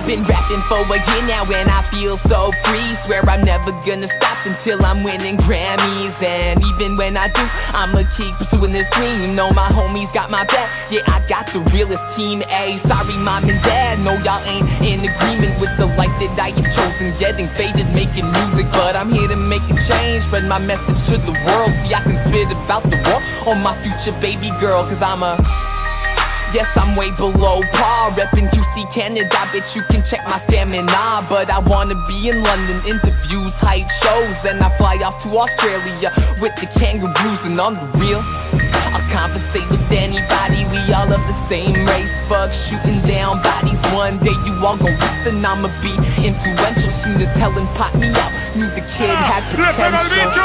I've been rapping for a year now and I feel so free. Swear I'm never gonna stop until I'm winning Grammys. And even when I do, I'ma keep pursuing this dream. Know my homies got my back, yeah, I got the realest team A. Sorry mom and dad, no y'all ain't in agreement with the life that I have chosen. Getting faded, making music, but I'm here to make a change. Spread my message to the world, see I can spit about the war on my future baby girl. Cause yes, I'm way below par, reppin' QC Canada, bitch you can check my stamina. But I wanna be in London, interviews, hype shows, and I fly off to Australia with the kangaroos. And on the real, I'll conversate with anybody, we all of the same race. Fuck shooting down bodies, one day you all gon' listen. I'ma be influential, soon as Helen popped me out, knew the kid had potential.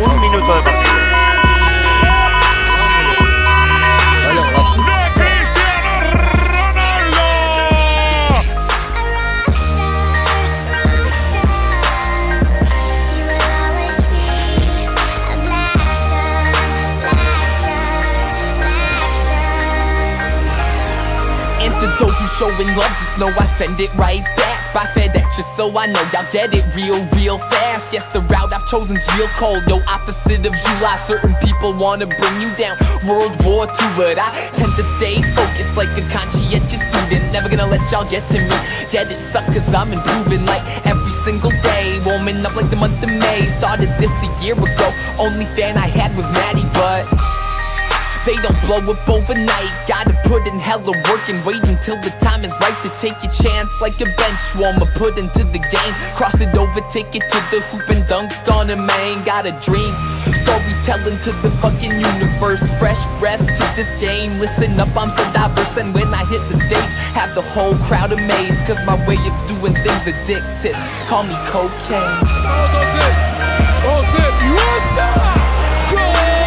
Un minuto de partido. To those who showing love, just know I send it right back by FedEx, just so I know y'all get it real fast. Yes, the route I've chosen's real cold, no opposite of July. Certain people wanna bring you down, World War II, but I tend to stay focused like a conscientious student. Never gonna let y'all get to me, get it suck cause I'm improving like every single day. Warming up like the month of May, started this a year ago. Only fan I had was Maddie, but they don't blow up overnight. Gotta put in hella work and wait until the time is right to take a chance like a bench warmer. Put into the game, cross it over, take it to the hoop and dunk on a man. Got a dream, storytelling to the fucking universe. Fresh breath to this game, listen up, I'm so diverse. And when I hit the stage, have the whole crowd amazed. Cause my way of doing things addictive, call me cocaine. That's it. That's it. USA! Go!